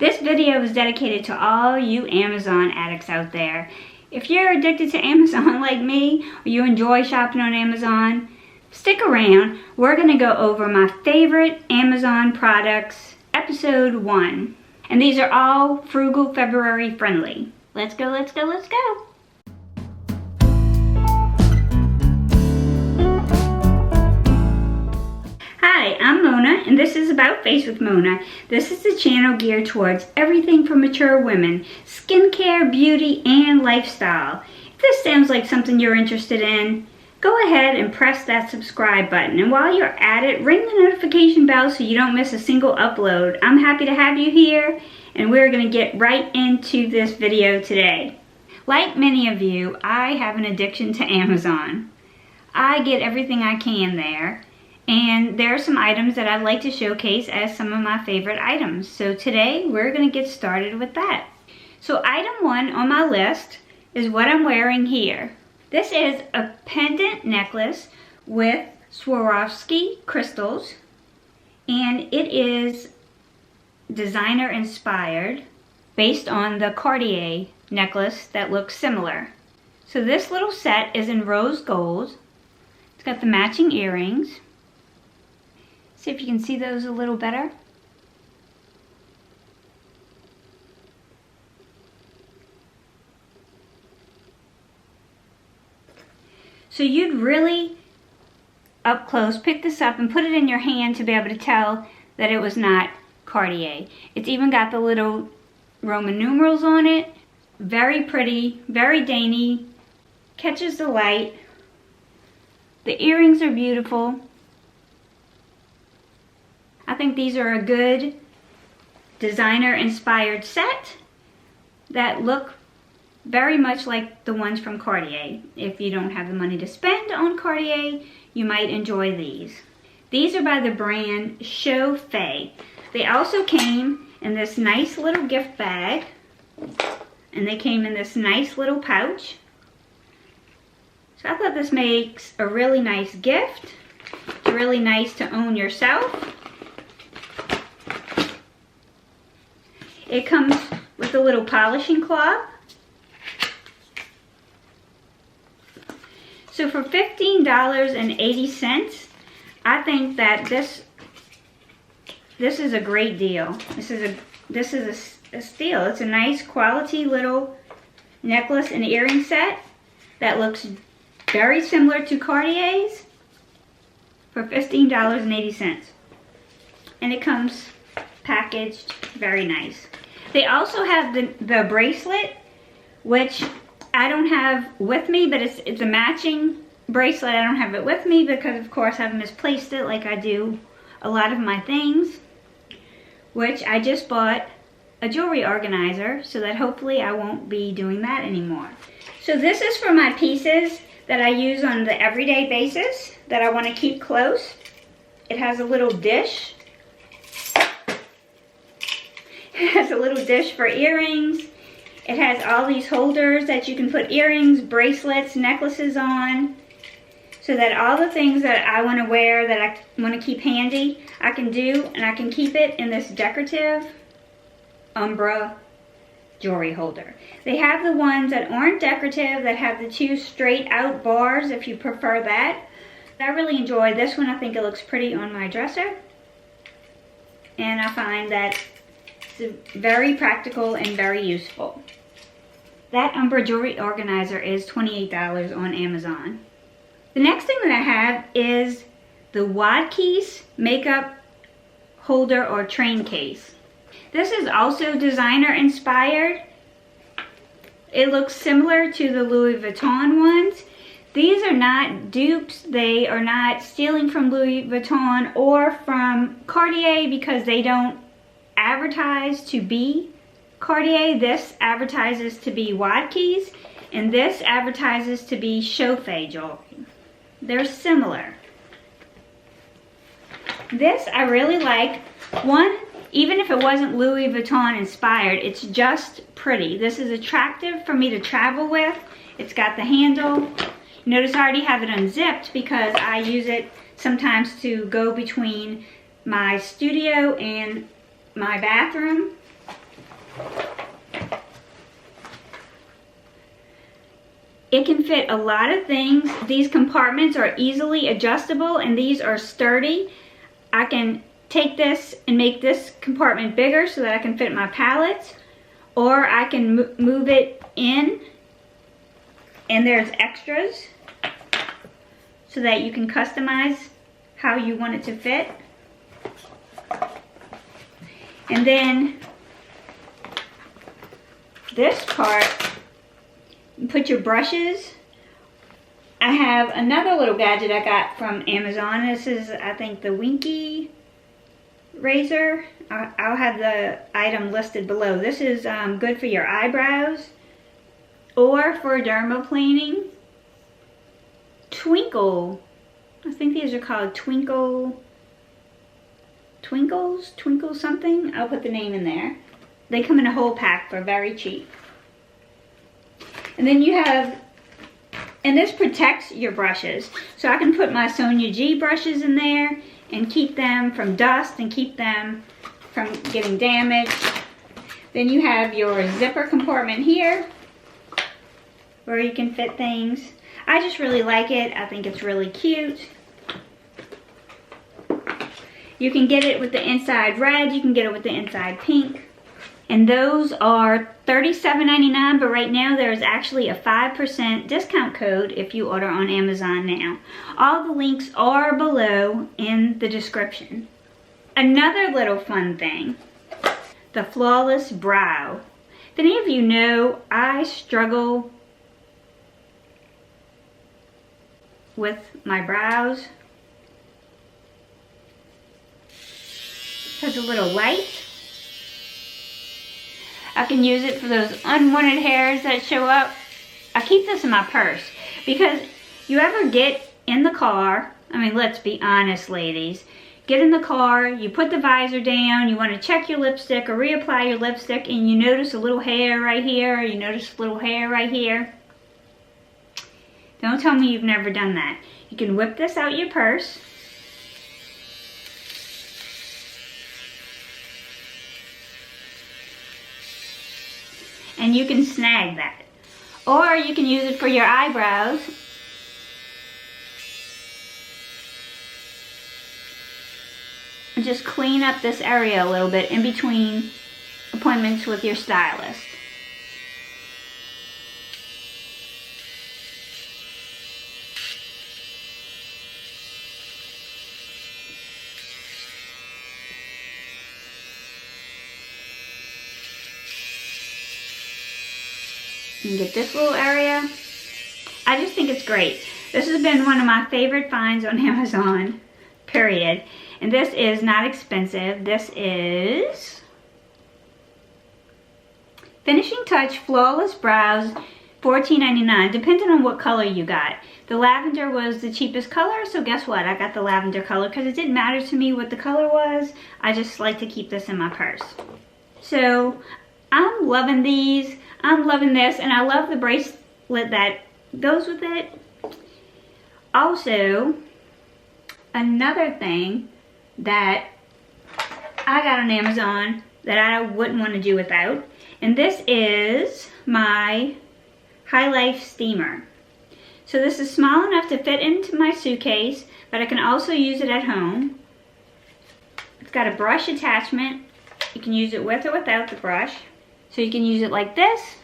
This video is dedicated to all you Amazon addicts out there. If you're addicted to Amazon like me, or you enjoy shopping on Amazon, stick around. We're going to go over my favorite Amazon products, episode 1. And these are all Frugal February friendly. Let's go, let's go, let's go. Hi, I'm Mona, and this is About Face with Mona. This is the channel geared towards everything for mature women, skincare, beauty, and lifestyle. If this sounds like something you're interested in, go ahead and press that subscribe button. And while you're at it, ring the notification bell so you don't miss a single upload. I'm happy to have you here, and we're going to get right into this video today. Like many of you, I have an addiction to Amazon. I get everything I can there. And there are some items that I'd like to showcase as some of my favorite items. So today we're going to get started with that. So item 1 on my list is what I'm wearing here. This is a pendant necklace with Swarovski crystals, and it is designer inspired based on the Cartier necklace that looks similar. So this little set is in rose gold. It's got the matching earrings. See if you can see those a little better. So you'd really, up close, pick this up and put it in your hand to be able to tell that it was not Cartier. It's even got the little Roman numerals on it. Very pretty, very dainty, catches the light. The earrings are beautiful. I think these are a good designer-inspired set that look very much like the ones from Cartier. If you don't have the money to spend on Cartier, you might enjoy these. These are by the brand Chauffé. They also came in this nice little gift bag, and they came in this nice little pouch. So I thought this makes a really nice gift. It's really nice to own yourself. It comes with a little polishing cloth. So for $15.80, I think that this is a great deal. This is a steal. It's a nice quality little necklace and earring set that looks very similar to Cartier's for $15.80. And it comes packaged very nice. They also have the bracelet, which I don't have with me, but it's a matching bracelet. I don't have it with me because, of course, I've misplaced it like I do a lot of my things, which I just bought a jewelry organizer so that hopefully I won't be doing that anymore. So this is for my pieces that I use on the everyday basis that I want to keep close. It has a little dish. It has a little dish for earrings. It has all these holders that you can put earrings, bracelets, necklaces on, so that all the things that I want to wear, that I want to keep handy, I can do, and I can keep it in this decorative Umbra jewelry holder. They have the ones that aren't decorative, that have the 2 straight out bars if you prefer that. I really enjoy this one. I think it looks pretty on my dresser. And I find that it's very practical and very useful. That Umbra jewelry organizer is $28 on Amazon. The next thing that I have is the Wadkeys makeup holder or train case. This is also designer inspired. It looks similar to the Louis Vuitton ones. These are not dupes. They are not stealing from Louis Vuitton or from Cartier because they don't advertise to be Cartier. This advertises to be Wadkeys, and this advertises to be Chauffé jewelry. They're similar. This I really like. One, even if it wasn't Louis Vuitton inspired, it's just pretty. This is attractive for me to travel with. It's got the handle. Notice I already have it unzipped because I use it sometimes to go between my studio and my bathroom. It can fit a lot of things. These compartments are easily adjustable and these are sturdy. I can take this and make this compartment bigger so that I can fit my palettes, or I can move it in and there's extras so that you can customize how you want it to fit. And then this part, you put your brushes. I have another little gadget I got from Amazon. This is, I think, the Winky razor. I'll have the item listed below. This is good for your eyebrows or for dermaplaning. Twinkle. I think these are called Twinkle something. I'll put the name in there. They come in a whole pack for very cheap. And then you have, and this protects your brushes. So I can put my Sonia G brushes in there and keep them from dust and keep them from getting damaged. Then you have your zipper compartment here where you can fit things. I just really like it. I think it's really cute. You can get it with the inside red, you can get it with the inside pink. And those are $37.99, but right now there's actually a 5% discount code if you order on Amazon now. All the links are below in the description. Another little fun thing, the Flawless Brow. If any of you know, I struggle with my brows. It's a little light. I can use it for those unwanted hairs that show up. I keep this in my purse because you ever get in the car, I mean, let's be honest, ladies. Get in the car, you put the visor down, you want to check your lipstick or reapply your lipstick, and you notice a little hair right here, or you notice a little hair right here. Don't tell me you've never done that. You can whip this out your purse. And you can snag that. Or you can use it for your eyebrows. And just clean up this area a little bit in between appointments with your stylist. You can get this little area. I just think it's great. This has been one of my favorite finds on Amazon, period. And this is not expensive. This is Finishing Touch Flawless Brows, $14.99, depending on what color you got. The lavender was the cheapest color, so guess what? I got the lavender color because it didn't matter to me what the color was. I just like to keep this in my purse. So I'm loving these. I'm loving this, and I love the bracelet that goes with it. Also, another thing that I got on Amazon that I wouldn't want to do without, and this is my High Life steamer. So this is small enough to fit into my suitcase, but I can also use it at home. It's got a brush attachment. You can use it with or without the brush. So you can use it like this,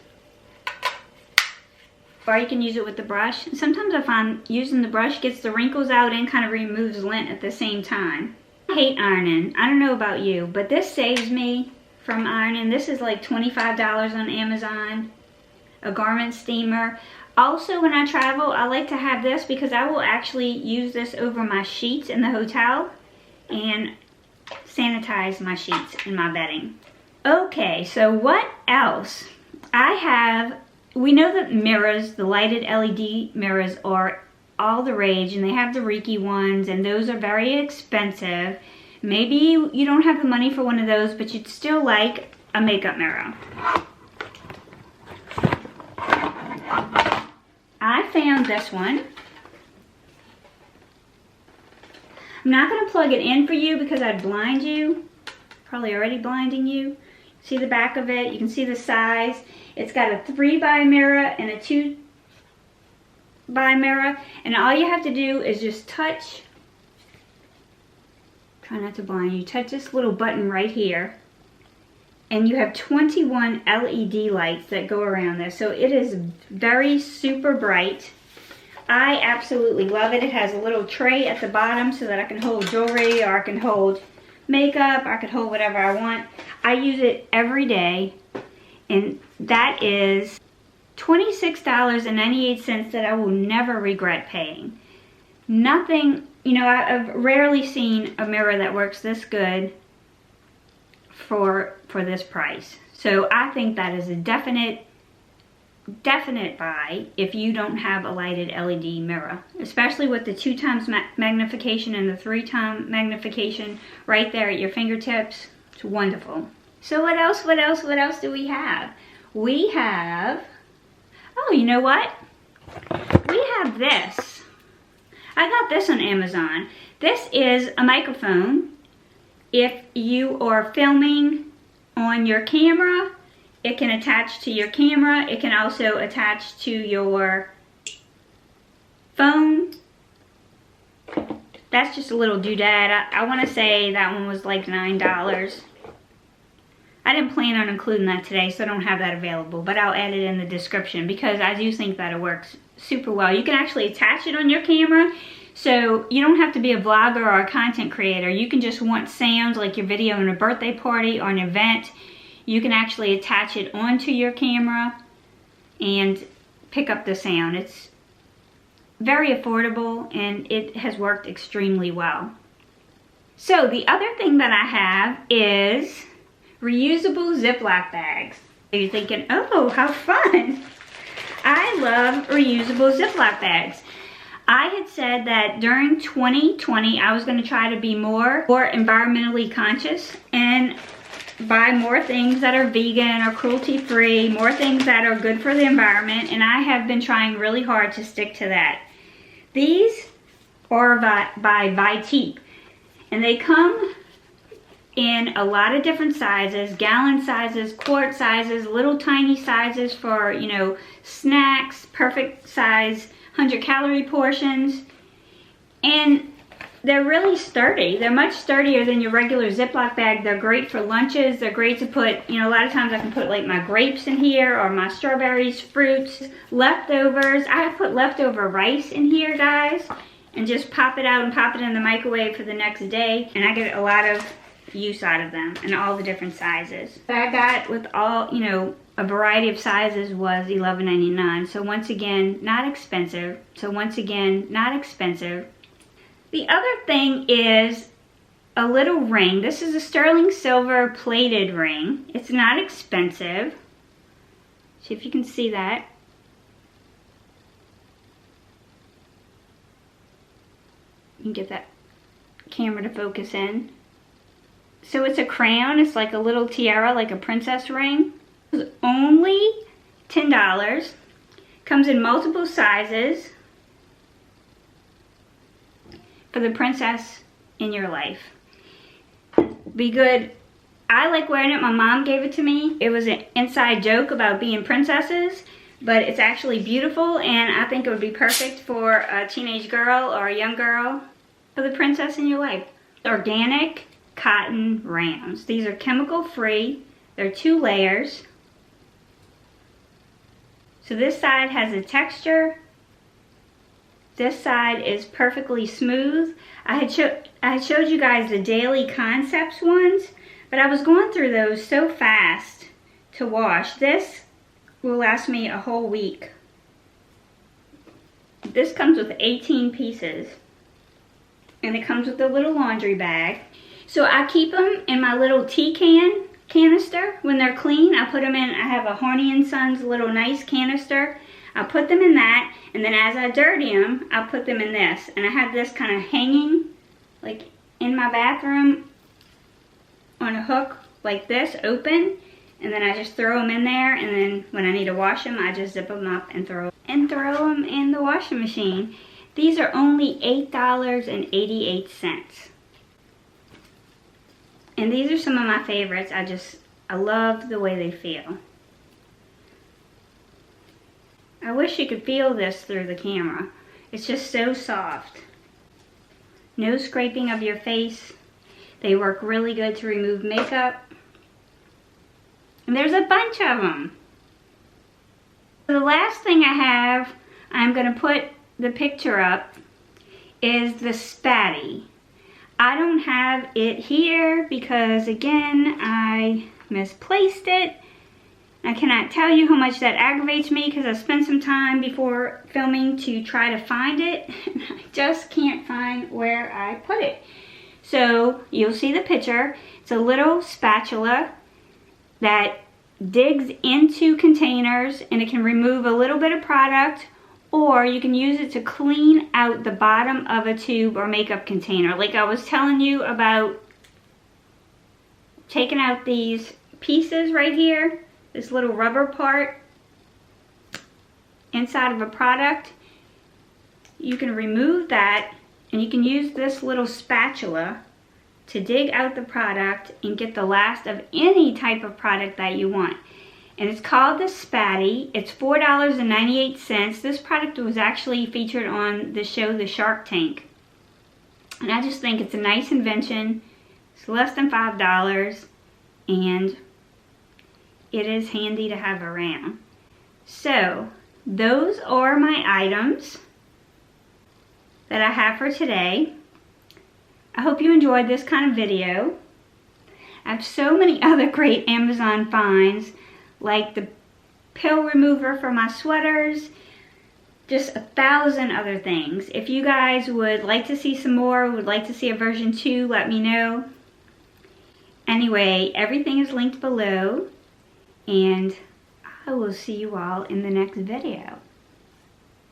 or you can use it with the brush. And sometimes I find using the brush gets the wrinkles out and kind of removes lint at the same time. I hate ironing. I don't know about you, but this saves me from ironing. This is like $25 on Amazon, a garment steamer. Also, when I travel, I like to have this because I will actually use this over my sheets in the hotel and sanitize my sheets and my bedding. Okay, so what else? We know that mirrors, the lighted LED mirrors, are all the rage, and they have the Reiki ones, and those are very expensive. Maybe you don't have the money for one of those, but you'd still like a makeup mirror. I found this one. I'm not going to plug it in for you because I'd blind you. Probably already blinding you. See the back of it? You can see the size. It's got a 3x mirror and a 2x mirror. And all you have to do is just touch, try not to blind you, touch this little button right here. And you have 21 LED lights that go around this. So it is very super bright. I absolutely love it. It has a little tray at the bottom so that I can hold jewelry, or I can hold makeup, or I can hold whatever I want. I use it every day, and that is $26.98 that I will never regret paying. Nothing, you know, I've rarely seen a mirror that works this good for this price. So I think that is a definite buy if you don't have a lighted LED mirror, especially with the 2x magnification and the 3x magnification right there at your fingertips. It's wonderful. So what else do we have? We have, oh, you know what? We have this. I got this on Amazon. This is a microphone. If you are filming on your camera, it can attach to your camera. It can also attach to your phone. That's just a little doodad. I want to say that one was like $9. I didn't plan on including that today, so I don't have that available, but I'll add it in the description because I do think that it works super well. You can actually attach it on your camera, so you don't have to be a vlogger or a content creator. You can just want sounds like your video in a birthday party or an event. You can actually attach it onto your camera and pick up the sound. It's very affordable and it has worked extremely well. So the other thing that I have is reusable Ziploc bags. You're thinking, oh, how fun. I love reusable Ziploc bags. I had said that during 2020, I was going to try to be more environmentally conscious and buy more things that are vegan or cruelty-free, more things that are good for the environment, and I have been trying really hard to stick to that. These are by Viteep, and they come in a lot of different sizes, gallon sizes, quart sizes, little tiny sizes for, you know, snacks, perfect size 100-calorie portions, and they're really sturdy. They're much sturdier than your regular Ziploc bag. They're great for lunches. They're great to put, you know, a lot of times I can put like my grapes in here or my strawberries, fruits, leftovers. I put leftover rice in here, guys, and just pop it out and pop it in the microwave for the next day, and I get a lot of use out of them in all the different sizes. What I got with all, you know, a variety of sizes was $11.99. So once again, not expensive. The other thing is a little ring. This is a sterling silver plated ring. It's not expensive. See if you can see that. You can get that camera to focus in. So it's a crown. It's like a little tiara, like a princess ring. It's only $10. Comes in multiple sizes for the princess in your life. Be good. I like wearing it. My mom gave it to me. It was an inside joke about being princesses, but it's actually beautiful, and I think it would be perfect for a teenage girl or a young girl, for the princess in your life. Organic cotton rams. These are chemical free. They're 2 layers. So this side has a texture. This side is perfectly smooth. I had showed you guys the Daily Concepts ones, but I was going through those so fast to wash. This will last me a whole week. This comes with 18 pieces, and it comes with a little laundry bag. So I keep them in my little tea canister. When they're clean, I put them in. I have a Horny & Sons little nice canister. I put them in that, and then as I dirty them, I put them in this. And I have this kind of hanging, like in my bathroom on a hook like this, open. And then I just throw them in there, and then when I need to wash them, I just zip them up and throw them in the washing machine. These are only $8.88. And these are some of my favorites. I love the way they feel. I wish you could feel this through the camera. It's just so soft. No scraping of your face. They work really good to remove makeup. And there's a bunch of them. The last thing I have, I'm going to put the picture up, is the Spatty. I don't have it here because, again, I misplaced it. I cannot tell you how much that aggravates me because I spent some time before filming to try to find it. And I just can't find where I put it. So you'll see the picture. It's a little spatula that digs into containers and it can remove a little bit of product, or you can use it to clean out the bottom of a tube or makeup container. Like I was telling you about taking out these pieces right here, this little rubber part inside of a product. You can remove that and you can use this little spatula to dig out the product and get the last of any type of product that you want. And it's called the Spatty. It's $4.98. This product was actually featured on the show The Shark Tank. And I just think it's a nice invention. It's less than $5 and it is handy to have around. So those are my items that I have for today. I hope you enjoyed this kind of video. I have so many other great Amazon finds, like the pill remover for my sweaters, just 1,000 other things. If you guys would like to see some more, would like to see a version 2, let me know. Anyway, everything is linked below, and I will see you all in the next video.